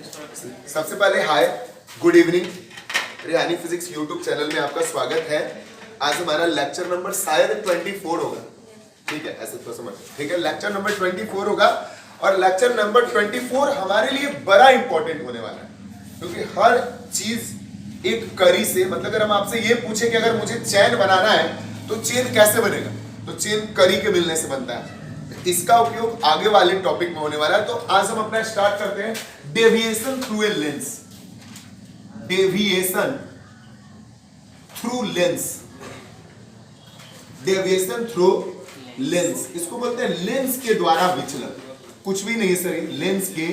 सबसे पहले hi, good evening. रिहानी फिजिक्स यूट्यूब चैनल में आपका स्वागत है। आज हमारा लेक्चर नंबर शायद 24 होगा, ठीक है, ऐसे तो समझ, ठीक है, लेक्चर नंबर 24 होगा। और लेक्चर नंबर 24 हमारे लिए बड़ा इंपॉर्टेंट होने वाला है, क्योंकि हर चीज एक कड़ी से, मतलब अगर हम आपसे ये पूछे कि अगर मुझे चेन बनाना है तो चेन कैसे बनेगा, तो चेन कड़ी के मिलने से बनता है। इसका उपयोग आगे वाले टॉपिक में होने वाला है। तो आज हम अपना स्टार्ट करते हैं deviation through a lens. Deviation through lens, deviation through lens, इसको बोलते हैं लेंस के द्वारा विचलन। कुछ भी नहीं सर, लेंस के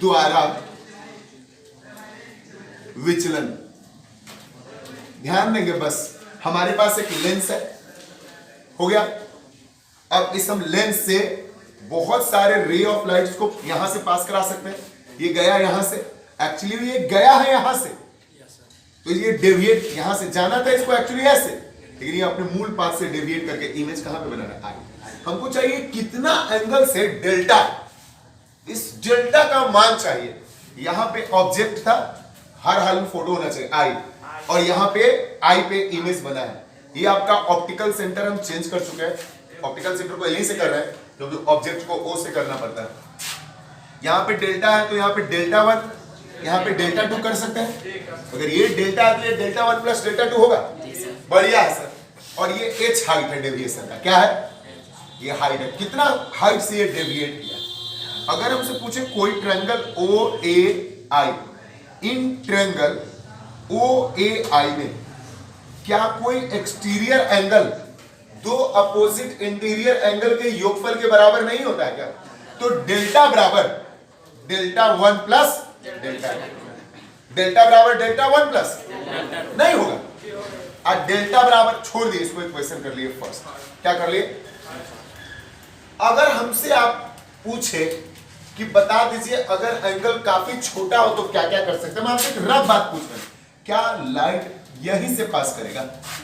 द्वारा विचलन। ध्यान देंगे बस, हमारे पास एक लेंस है, हो गया। अब इस हम लेंस से बहुत सारे रे ऑफ लाइट्स को यहां से पास करा सकते हैं। ये गया यहां से, एक्चुअली ये गया है यहां से, तो ये डेविएट यहां से जाना था इसको एक्चुअली ऐसे, लेकिन ये अपने मूल पाथ से डेविएट करके इमेज कहां पे बना रहा है। हमको चाहिए कितना एंगल से डेल्टा, इस डेल्टा का मान चाहिए। यहां पे ऑब्जेक्ट था, हर हाल में फोटो होना चाहिए आई, और यहां पे आई पे इमेज बना है। ये आपका ऑप्टिकल सेंटर हम चेंज कर चुके हैं। ऑप्टिकल सेंटर को एल से कर रहे हैं, क्योंकि ऑब्जेक्ट को ओ से करना पड़ता है। यहाँ पे डेल्टा है तो यहाँ पे डेल्टा 1, यहाँ पे डेल्टा 2 कर सकते हैं। अगर ये डेल्टा है तो ये डेल्टा 1 प्लस डेल्टा 2 होगा। बढ़िया है सर। और ये एच हाइट है डेविएशन का, क्या है, ये हाइट है, कितना हाइट से ये डेविएट किया। अगर हमसे पूछे कोई triangle O A I, in triangle O ए आई में क्या कोई एक्सटीरियर एंगल दो अपोजिट इंटीरियर एंगल के योगफल के बराबर नहीं होता है क्या? तो डेल्टा बराबर डेल्टा 1 प्लस डेल्टा 2, डेल्टा बराबर डेल्टा 1 प्लस नहीं होगा। आज डेल्टा बराबर छोड़ दिए, इसको इक्वेशन कर लिए फर्स्ट। क्या कर लिए? अगर हमसे आप पूछे कि बता दीजिए अगर एंगल काफी छोटा हो तो क्या क्या कर सकते हैं, मैं आपसे एक रफ बात पूछ रहा हूं, क्या लाइट यहीं से पास करेगा?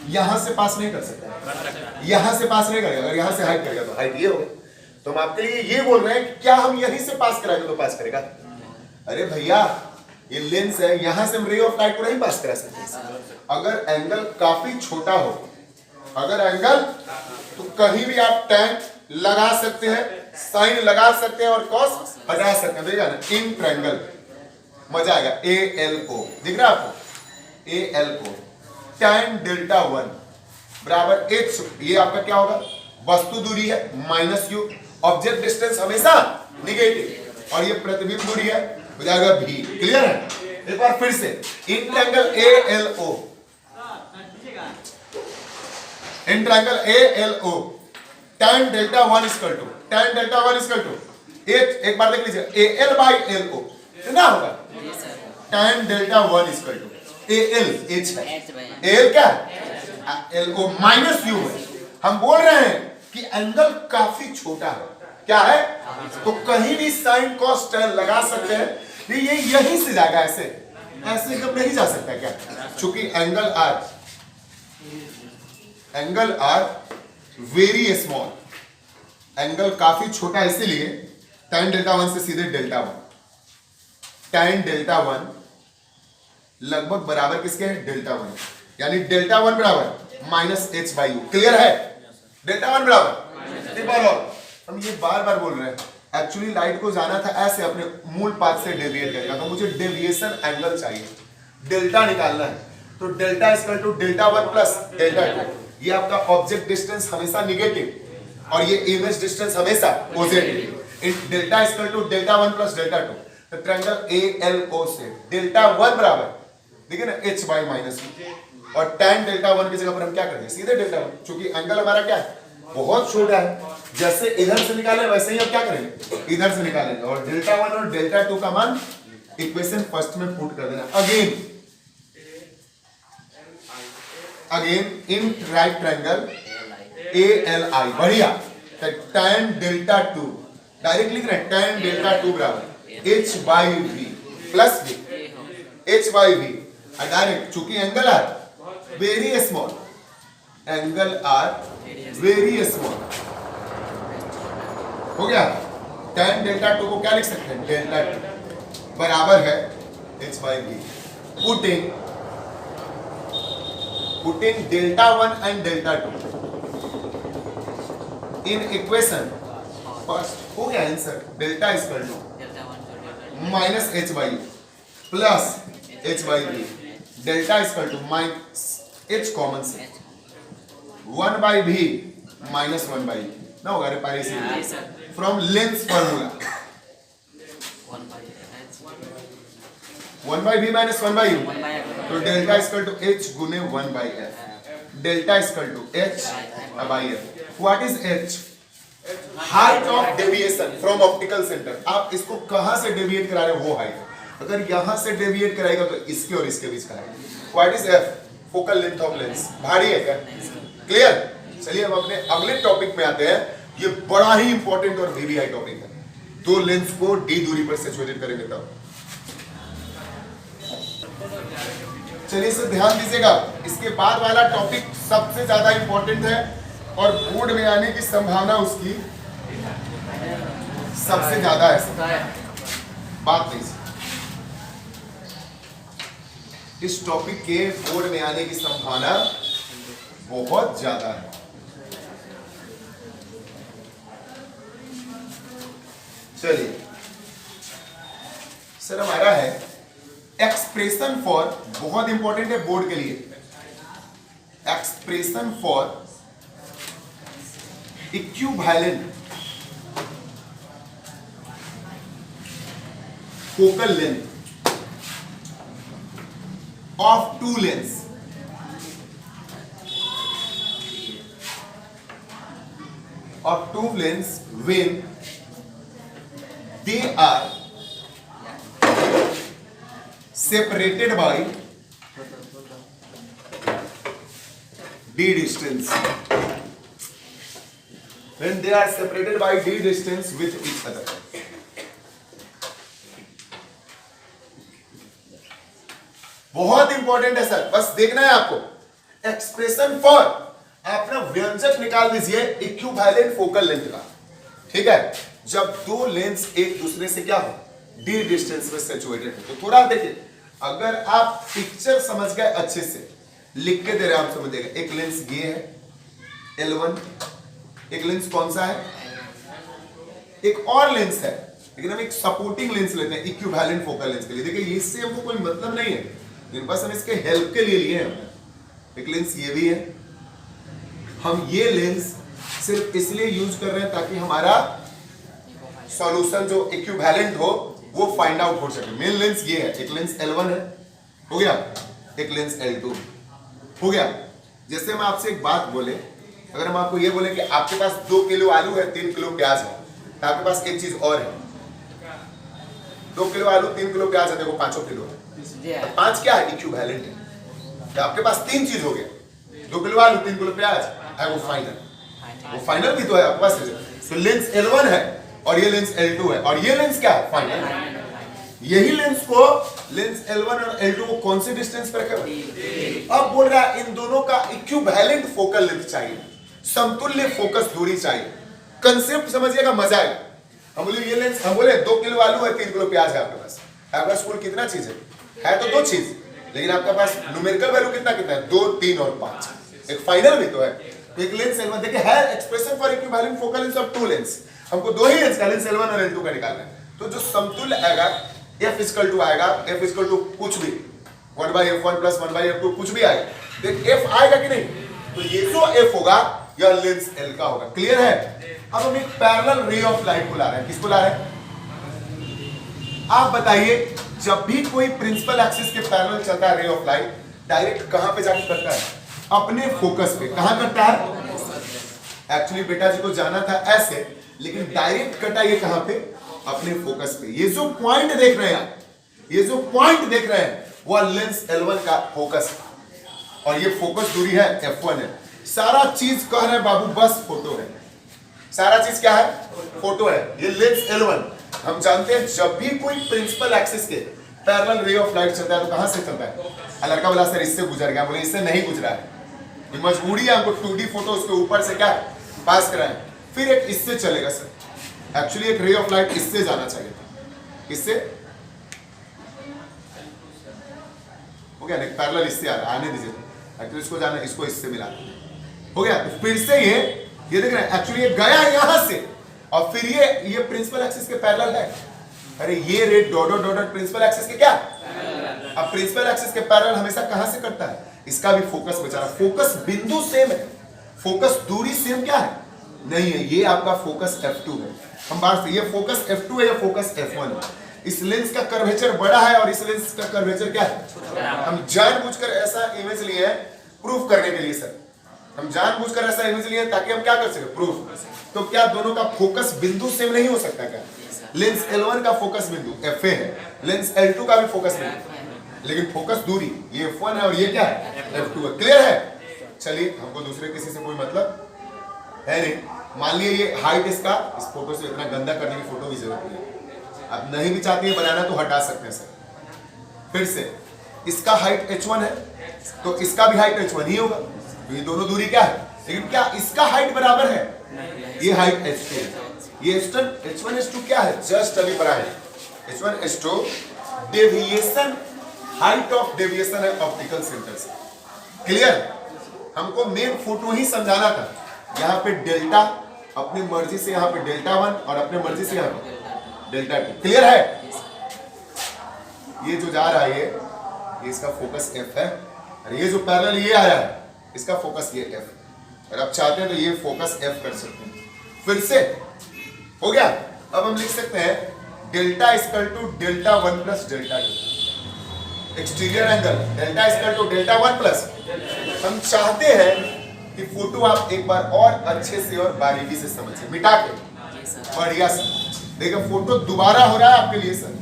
यहां से पास नहीं कर सकता, यहां से पास नहीं करेगा। अगर यहां से हाइट करेगा तो हाइट ये होगा। तो हम आपके लिए ये बोल रहे हैं कि क्या हम यहीं से पास कराएंगे तो पास करेगा? अरे भैया ये लेंस है, यहां से हम रे ऑफ लाइट को नहीं पास करा सकते। अगर एंगल काफी छोटा हो, अगर एंगल, तो कहीं भी आप टैन लगा सकते हैं, साइन लगा सकते हैं और कॉस हटा सकते हैं। देखा ना, इन ट्रायंगल, मजा आएगा। ए एल ओ दिख रहा है आपको? A L O tan delta 1 बराबर एच, ये आपका क्या होगा? वस्तु दूरी है माइनस यू, ऑब्जेक्ट डिस्टेंस हमेशा निगेटिव, और ये प्रतिबिंब दूरी है, हो जाएगा भी। क्लियर है? एक बार फिर से, in triangle A L O, in triangle A L O tan delta 1 equal to, tan delta 1 equal to H, एक बार देख लीजिए, A L by L O कितना होगा? tan delta 1 equal to A L, H है, A L क्या है? L O minus you है। हम बोल रहे हैं कि एंगल काफी छोटा है, क्या है, तो कहीं भी साइन कॉस टैन लगा सकते हैं। ये यहीं से जाएगा, ऐसे ऐसे कब नहीं जा सकता क्या? चूंकि angle are very small, angle काफी छोटा है, इसीलिए tan डेल्टा 1 से सीधे डेल्टा 1, tan डेल्टा 1 लगभग बराबर किसके है? डेल्टा 1, यानी डेल्टा 1 बराबर minus H by you. Clear है? डेल्टा 1 बराबर, एक बार और, हम ये बार बार बोल रहे हैं, एक्चुअली लाइट को जाना था ऐसे अपने मूल पाथ से डेविएट करेगा, तो मुझे डेविएशन एंगल चाहिए, डेल्टा निकालना है। तो delta equal to delta 1 plus delta 2, ये आपका ऑब्जेक्ट डिस्टेंस हमेशा निगेटिव और ये इमेज डिस्टेंस हमेशा positive. Delta equal to delta 1 plus delta 2, तो ट्रायंगल ए एल ओ से डेल्टा 1 बराबर, देखिए ना, h बाई माइनस, और tan डेल्टा 1 की जगह पर हम क्या करेंगे? सीधे डेल्टा 1, क्योंकि एंगल हमारा क्या है? बहुत छोटा है। जैसे इधर से निकाले वैसे ही हम क्या करेंगे? इधर से निकालेंगे, और डेल्टा 1 और डेल्टा 2 का मान इक्वेशन फर्स्ट में पुट कर देना। Again in right triangle A L I, बढ़िया। tan डेल्टा 2 डायरेक्ट लिख रहे हैं, tan डेल्टा 2 बराबर h by v plus v, h by v direct, चूंकि angle are very small, angle are very small, हो गया। tan डेल्टा 2 को क्या लिख सकते हैं? डेल्टा 2 बराबर है h by v. Putting delta 1 and delta 2 in equation first, हो गया answer. Delta equal to minus h by u plus h by v. Delta equal to minus h common से 1 by v minus 1 by u ना होगा रे पारी से from length formula 1 by v minus 1 by u. तो delta equal to h गुने 1 by f. Delta equal to h by f. What is h? Height of deviation from optical centre. आप इसको कहां से डेविएट करा रहे हो वो हाइट. अगर यहां से डेविएट कराएगा तो इसके और इसके बीच का height. What is f? Focal length of lens. भारी है क्या? क्लियर. चलिए हम अपने अगले टॉपिक में आते हैं. ये बड़ा ही इंपॉर्टेंट और वीवीआई टॉपिक है. दो लेंस को d दूरी पर सिचुएटेड करेंगे तब. चलिए इसे ध्यान दीजिएगा. इसके बाद वाला टॉपिक सबसे ज्यादा इंपॉर्टेंट है और बोर्ड में आने की संभावना उसकी सबसे ज्यादा है. बात नहीं. इस टॉपिक के बोर्ड में आने की संभावना बहुत ज्यादा है. चलिए सर हमारा है एक्सप्रेशन फॉर. बहुत इंपॉर्टेंट है बोर्ड के लिए. Expression for equivalent focal length of two lens when they are separated by d distance. When they are separated by d distance with each other. बहुत इंपॉर्टेंट है sir. बस देखना है आपको. एक्सप्रेशन फॉर आप ना व्यंजक निकाल दीजिए इक्विवेलेंट फोकल लेंथ का. ठीक है. जब दो लेंस एक दूसरे से क्या हो डी डिस्टेंस में सिचुएटेड है. तो थोड़ा देखिए. अगर आप पिक्चर समझ गए अच्छे से लिख के दे रहे आप समझिएगा. एक लेंस ये है L1. एक लेंस कौन सा है? एक और लेंस है. लेकिन हम एक सपोर्टिंग लेंस लेते हैं इक्विवेलेंट फोकल लेंस के लिए. देखिए इससे हमको कोई मतलब नहीं है लेकिन बस हम इसके हेल्प के लिए लिए हैं. एक लेंस ये भी है. हम ये लेंस सिर्फ इसलिए यूज कर रहे हैं ताकि हमारा सॉल्यूशन जो इक्विवेलेंट हो वो फाइंड आउट हो सके. मेन लेंस ये है. एक लेंस L1 है. हो गया. एक लेंस L2 हो गया. जैसे हम आपसे एक बात बोले. अगर हम आपको ये बोले कि आपके पास 2 किलो आलू है 3 किलो प्याज है तो आपके पास एक चीज और है. 2 किलो आलू 3 किलो प्याज है. देखो 5 किलो है. 5 क्या है? इक्विवेलेंट है. तो आपके पास 3 चीज हो गया. 2 किलो आलू 3 किलो प्याज है. वो फाइनल भी तो है आपके पास. तो लेंस L1 है और ये लेंस L2 है और ये लेंस क्या है? फाइनल. यही लेंस को लेंस L1 और L2 को कौन से डिस्टेंस पर रखेगा? अब बोल रहा है इन दोनों का इक्विवेलेंट फोकल लेंथ चाहिए. समतुल्य फोकस दूरी चाहिए. कंसेप्ट समझिएगा. मजा आएगा. हम बोले ये लेंस. हम बोले 2 किलो आलू है 3 किलो प्याज है आपके पास. आपके पास कुल कितना चीज है तो 2 चीज. लेकिन आपके पास न्यूमेरिकल वैल्यू कितना है? 2 3 और 5. एक फाइनल भी तो है. तो एक लेंस L1 देखिए है expression for equivalent focal length of two lens. हमको 2 ही लेंस का लेंस L1 और L2 का निकालना है. तो जो समतुल्य आएगा F इक्वल टू आएगा. F इक्वल टू कुछ भी 1 by F1 plus 1 by F2 कुछ भी आएगा. देख F आएगा कि नहीं? तो ये जो F होगा यह लेंस L का होगा. क्लियर है. अब हम एक पैरेलल रे ऑफ लाइट को ला रहे हैं. किसको ला रहे हैं? आप बताइए. जब भी कोई प्रिंसिपल एक्सिस के पैरेलल चलता है रे ऑफ लाइट डायरेक्ट कहां पे जाके करता है? अपने फोकस पे. कहां करता है? एक्चुअली बेटा जी को जाना था ऐसे लेकिन डायरेक्ट कटा ये कहां पे? अपने फोकस पे. ये जो पॉइंट देख रहे हैं आप, ये जो पॉइंट देख रहे हैं वो लेंस L1 का फोकस और ये फोकस दूरी है F1 है. सारा चीज कह रहे हैं बाबू बस फोटो है. सारा चीज क्या है? फोटो है. ये लेंस L1. हम जानते हैं जब भी कोई प्रिंसिपल एक्सिस के पैरेलल रे ऑफ लाइट चलता है तो कहां से चलता है? लड़का बोला सर इससे गुजर गया. बोले इससे नहीं गुजरा है. मजबूरी है हमको 2D फोटो उसके ऊपर से क्या पास कराएं. फिर एक इससे चलेगा सर. एक्चुअली एक रे ऑफ लाइट इससे जाना चाहिए था. इससे हो गया ना, पैरेलल इससे आ रहा है, आने दीजिए, एक्चुअली इसको जाना, इसको इससे मिला, हो गया। तो फिर से ये देख रहे हैं, एक्चुअली ये गया यहां से और फिर ये प्रिंसिपल एक्सिस के पैरेलल है। अरे ये रे डॉट डॉट प्रिंसिपल एक्सिस के क्या, अब प्रिंसिपल एक्सिस के पैरेलल हमेशा कहां से करता है, इसका भी फोकस बेचारा, फोकस बिंदु सेम है, फोकस दूरी सेम क्या है, नहीं है, ये आपका फोकस F2 है। हम बात से, ये फोकस F2 है या फोकस F1 है। इस लेंस का कर्वेचर बड़ा है और इस लेंस का कर्वेचर क्या है, हम जानबूझकर ऐसा इमेज लिए हैं प्रूफ करने के लिए सर, हम जानबूझकर ऐसा इमेज लिए ताकि हम क्या कर सके, प्रूफ। तो क्या दोनों का फोकस बिंदु सेम नहीं हो सकता क्या, लेंस L1 का फोकस बिंदु FA है, लेंस L2 का भी फोकस बिंदु, लेकिन फोकस दूरी ये F1 है और ये क्या है, F2 है। क्लियर है, चलिए हमको दूसरे किसी से कोई मतलब है नहीं। मान लिए ये हाइट इसका, इस फोटो से इतना गंदा करने की फोटो की जरूरत नहीं है, अब नहीं भी चाहते हैं बनाना तो हटा सकते हैं सर। फिर से इसका हाइट H1 है तो इसका भी हाइट H1 ही होगा, तो ये दोनों दूरी क्या है, लेकिन क्या इसका हाइट बराबर है, ये हाइट H2 है, ये H1 H2 क्या है, जस्ट अभी पढ़ा है, H1 H2 deviation, height of deviation है ऑप्टिकल सेंटर से। क्लियर, हमको मेन फोटो ही समझाना था, यहाँ पे डेल्टा अपनी मर्जी से, यहाँ पे डेल्टा 1 और अपने मर्जी से यहाँ पे डेल्टा 2। क्लियर है, ये जो जा रहा है ये इसका फोकस F है, और ये जो पैरेलल ये आया है इसका फोकस ये F, और आप चाहते हैं तो ये फोकस F कर सकते हैं। फिर से हो गया, अब हम लिख सकते हैं delta equal to delta 1 plus delta 2, exterior angle delta equal to delta 1 plus, हम चाहते हैं कि फोटो आप एक बार और अच्छे से और बारीकी से समझिए, मिटा के बढ़िया से देखिए, फोटो दोबारा हो रहा है आपके लिए सर।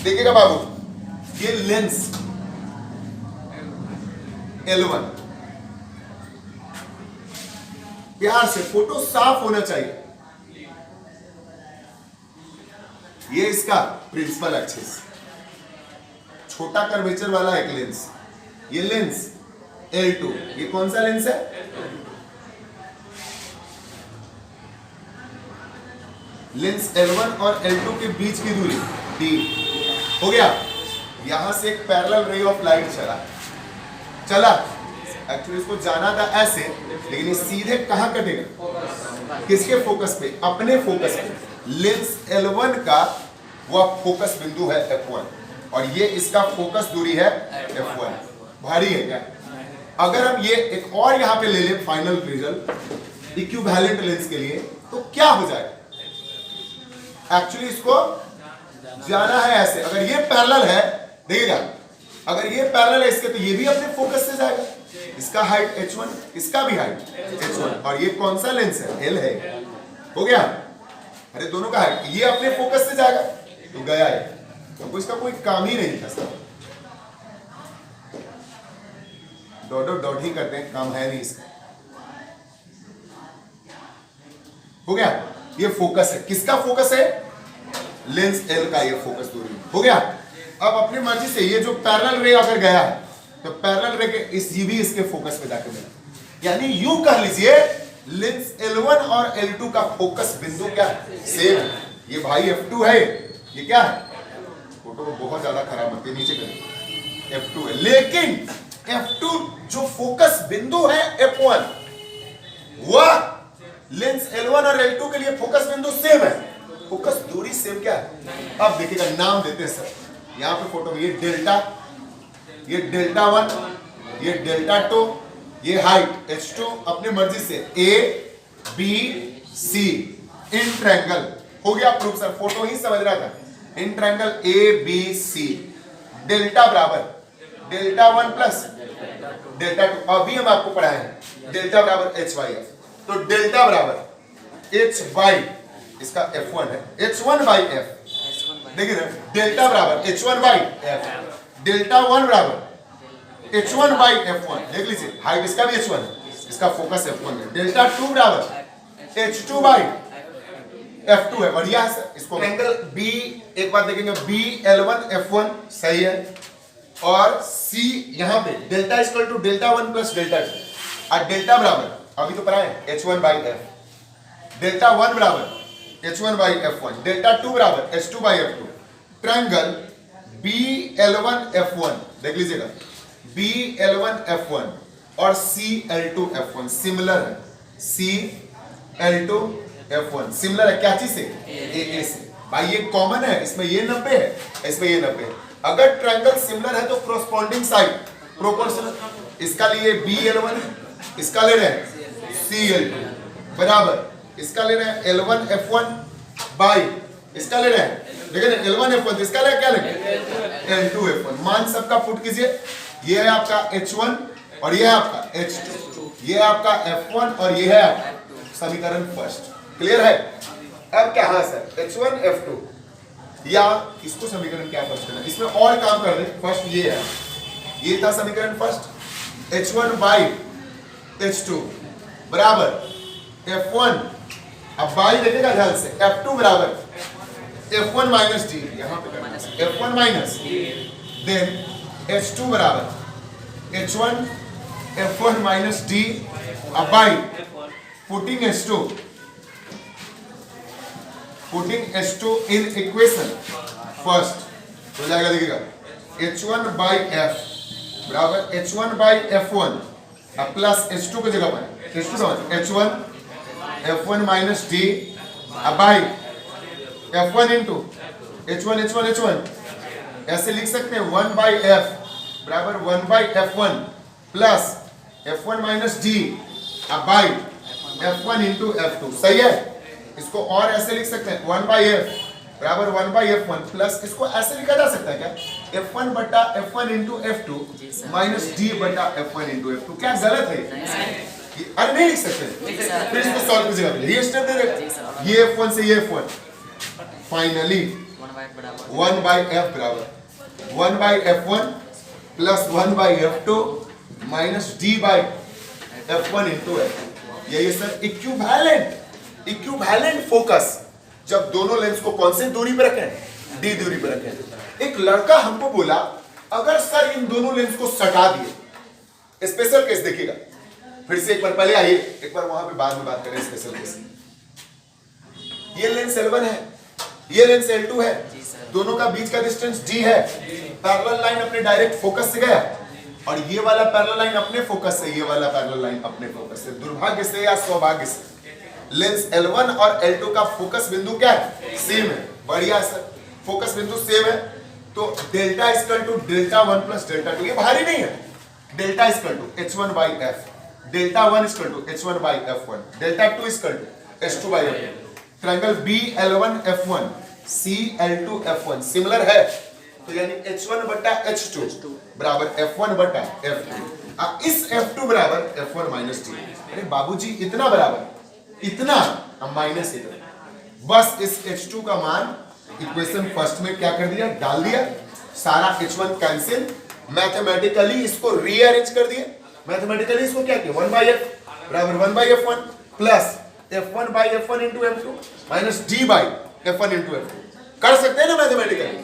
देखिएगा बाबू, ये लेंस L1, प्यार से फोटो साफ होना चाहिए, ये इसका प्रिंसिपल एक्सिस, छोटा कर्वेचर वाला एक लेंस, ये लेंस L2, ये कौन सा लेंस है, लेंस L1 और L2 के बीच की दूरी D, हो गया। यहां से एक पैरेलल रे ऑफ लाइट चला, एक्चुअली इसको जाना था ऐसे, लेकिन ये सीधे कहां कटेगा, किसके फोकस पे, अपने फोकस पे। लेंस L1 का वह फोकस बिंदु है F1 और ये इसका फोकस दूरी है F1। भारी है क्या, अगर हम ये एक और यहां पे ले लें फाइनल रिजल्ट इक्विवेलेंट लेंस के लिए, तो क्या हो जाएगा, एक्चुअली इसको जाना है ऐसे, अगर ये पैरेलल है, देखिएगा अगर ये पैरेलल है इसके, तो ये भी अपने फोकस से जाएगा, इसका हाइट H1, इसका भी हाइट H1, और ये कौन सा लेंस है, L है, हो गया। अरे दोनों का हाइट, ये अपने फोकस से जाएगा, तो गया है, तो इसका कोई काम ही नहीं था सर, डॉट डॉट ही करते हैं, काम है नहीं इसका, हो गया। ये फोकस है, किसका फोकस है, लेंस L का, ये फोकस दूरी, हो गया। अब अपनी मर्जी से ये जो पैरेलल रे अगर गया है, तो पैरेलल रे के ये भी इसके फोकस पे जाके मिला, यानी यूं कह लीजिए लेंस L1 और L2 का फोकस बिंदु क्या है, सेम है। ये भाई F2 है, ये क्या है, फोटो को बहुत ज्यादा खराब मत नीचे करें, F2 है, लेकिन F2 जो फोकस बिंदु है F1, वह लेंस L1 और L2 के लिए फोकस बिंदु सेम है, फोकस दूरी सेम क्या है। अब देखिएगा, नाम देते हैं सर, यहाँ पे फोटो में ये डेल्टा 1, ये डेल्टा 2, ये हाइट H2, अपने मर्जी से A B C in triangle, हो गया प्रूफ सर, फोटो ही समझ रहा था, in triangle A B C, delta बराबर डेल्टा 1 प्लस डेल्टा 2, अभी हम आपको पढ़ाए हैं, डेल्टा बराबर H/F, तो डेल्टा बराबर H बाई इसका F1 है, H1 बाई F, देखिए ना, डेल्टा बराबर H1 बाई F, डेल्टा 1 बराबर H1 बाई F1, देख लीजिए हाइट इसका भी H1 है, इसका फोकस F1 है, डेल्टा 2 बराबर H2 बाई F2 है, बढ़िया है सर। इसको एंगल B एक बार देखेंगे, BL1 F1 सही है, और C यहां पे delta equal to delta 1 plus delta 2, और डेल्टा बराबर अभी तो पढ़ा है H1 बाई F, डेल्टा 1 बराबर H1 बाई F1, डेल्टा 2 बराबर H2 by F2, triangle BL1F1, देख लीजिएगा, BL1F1 और CL2F1 सिमिलर है, CL2F1 सिमिलर है, क्या चीज से? ए से। भाई ये कॉमन है, इसमें ये 90 है, इसमें ये 90 है। अगर ट्रायंगल सिमिलर है तो कॉरस्पॉन्डिंग साइड प्रोपोर्शनल, इसका लिए BL1, इसका ले रहे हैं CL2 बराबर, इसका ले रहे हैं L1F1 बाई, इसका ले रहे हैं, देखिए L1F1, इसका ले क्या लेंगे? L2F1। मान सबका पुट कीजिए, ये है आपका H1 और ये है आपका H2, ये है आपका F1 और ये है आपका समीकरण फर्स्ट। क्लियर है? अब क्या? हाँ सर, H1 F2 या इसको समीकरण क्या फर्स्ट करना, इसमें और काम कर दे। फर्स्ट ये है, ये था समीकरण फर्स्ट, H1 बाई H2 बराबर F1, अब बाई देखेगा ध्यान से, F2 बराबर F1 माइनस डी, यहां पे करना है F1 माइनस, देन H2 बराबर H1 F1 माइनस डी, अब by putting H2 in equation first हो जाएगा, देखिएगा H1 बाई F बराबर H1 बाई F1 अब प्लस H2 की जगह पर H1 F1 माइनस डी, अब बाई F1 इंटू H1 ऐसे लिख सकते हैं 1 बाई F बराबर 1 by F1 plus F1 minus D, अब बाई F1 इंटू F2। सही है? इसको और ऐसे लिख सकते हैं 1 बाई F बराबर 1 बाई F1 प्लस, इसको ऐसे लिखा जा सकता है क्या? F1 बटा F1 into F2 minus D बटा F1 इंटू F2। क्या गलत है? अरे नहीं लिख सकते, फिर इसको सॉल्व कीजिएगा, ये स्टेप दे रहे, ये F1 से ये F1, फाइनली 1 बाई F बराबर 1 by F1 plus 1 by F2 minus D by F1 into F2। यही सर इक्विवेलेंट फोकस, जब दोनों लेंस को कौन से दूरी पर रखें? D दूरी पर रखें। एक लड़का हमको बोला अगर सर इन दोनों लेंस को सटा दिए, स्पेशल केस देखिएगा, फिर से एक बार पहले आइए, एक बार वहां पे बाद में बात करें स्पेशल केस। ये लेंस L1 है, ये लेंस L2 है, दोनों का बीच का डिस्टेंस D है, पैरेलल लाइन अपने डायरेक्ट फोकस से गया और ये वाला पैरेलल लाइन अपने फोकस से, ये वाला पैरेलल लाइन अपने फोकस से। दुर्भाग्य से या सौभाग्य से लेंस L1 और L2 का फोकस बिंदु क्या है? सेम है। बढ़िया सर, फोकस बिंदु सेम है तो delta equal to delta 1 plus delta 2, ये भारी नहीं है। Delta equal to H1 by F, delta 1 equal to H1 by F1, delta 2 equal to H2 by F1। Triangle BL1F1 CL2F1 similar है तो यानी H1 बटा H2 बराबर F1 बटा F2। अब इस F2 बराबर F1 माइनस डी। अरे बाबूजी इतना बराबर इतना, अब माइनस इतना, बस इस H2 का मान इक्वेशन फर्स्ट में क्या कर दिया? डाल दिया, सारा H1 कैंसिल, मैथमेटिकली इसको रीअरेंज कर दिया, मैथमेटिकली इसको क्या किया? 1 बाई F बराबर 1 by F1 plus F1 by F1 into F2 minus D by F1 into F2। कर सकते हैं ना मैथमेटिकली,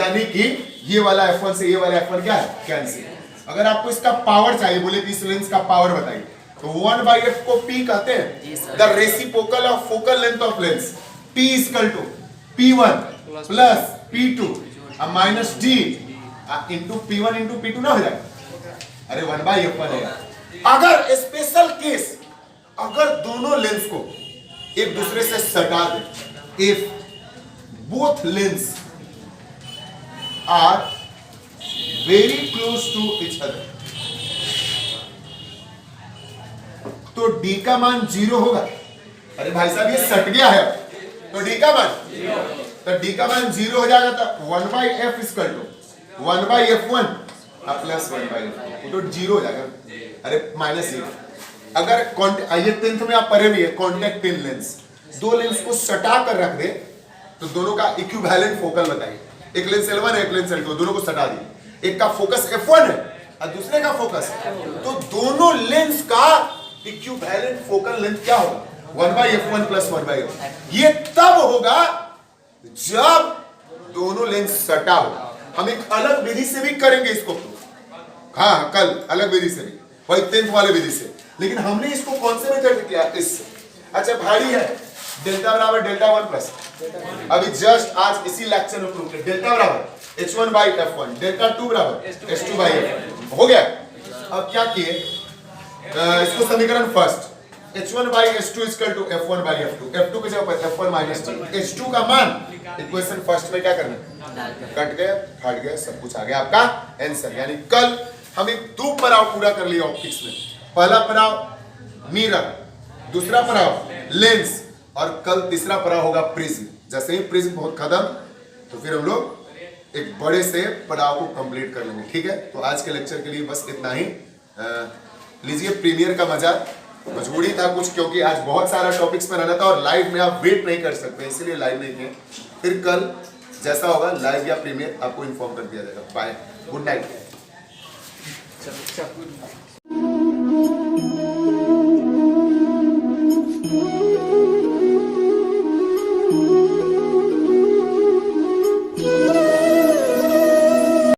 यानी कि ये वाला F1 से ये वाला F1 क्या है? कैंसिल। अगर आपको इसका पावर चाहिए, बोले कि इस लेंस का पावर बताइए, तो 1 बाई F को P कहते हैं, the reciprocal of focal length of lens, P equal to P1 plus P2 अब minus D into P1 into P2 ना हो जाए? अरे 1 बाई F1 है। अगर स्पेशल केस, अगर दोनों लेंस को एक दूसरे से सटा दे, if both lens are very close to each other, तो D का मान 0 होगा। अरे भाई साहब ये सट गया है, तो D का मान 0 हो जाएगा। तो 1 by F equal to 1 by F1 plus 1 by F2 तो 0 हो जाएगा। अरे माइनस 0। अगर आइए 10th में आप पढ़े भी है कॉन्टेक्ट इन लेंस, दो लेंस को सटा कर रख दे तो दोनों का इक्विवेलेंट फोकल बताइए। एक लेंस L1 है, एक लेंस L2, दोनों को सटा दिए, एक का फोकस F1 है और दूसरे का फोकस, तो दोनों लेंस का इक्विवेलेंट फोकल लेंथ क्या होगा? 1 by F1 plus 1 by F1। ये तब होगा जब दोनों लेंस सटा हो। हम एक अलग विधि से भी करेंगे इसको, हाँ कल अलग विधि से भी, वही 10th वाले विधि से, लेकिन हमने इसको कौन से मेथड से किया? इससे। अच्छा भारी है, डेल्टा बराबर डेल्टा 1 प्लस अभी जस्ट आज इसी लेक्चर में प्रूव किया डेल्टा बराबर h1 बाई f1, डेल्टा 2 बराबर h2 बाई f1 हो गया। अब क्या किए, इसको समीकरण first h1 by h2 equal to f1 by f2, f2 की जगह पर f1 माइनस t, h2 का मान इक्वेशन फर्स्ट में क्या करना, कट गया हट गया, सब कुछ आ गया आपका आंसर। यानी कल हम एक दो पड़ाव पूरा कर लिया ऑप्टिक्स में, पहला पड़ाव मिरर, दूसरा पड़ाव लेंस, और कल तीसरा पड़ाव होगा प्रिज्म। जैसे ही प्रिज्म बहुत खत्म तो फिर हम लोग एक बड़े से पड़ाव को कंप्लीट कर लेंगे, ठीक है। तो आज के लेक्चर के लिए बस इतना ही। लीजिए प्रीमियर का मजा, मजबूरी था कुछ, क्योंकि आज बहुत सारा टॉपिक्स पर रहना था और लाइव में आप वेट नहीं कर सकते, इसीलिए लाइव नहीं किए। फिर कल जैसा होगा लाइव या प्रीमियर आपको इन्फॉर्म कर दिया जाएगा। Bye, good night.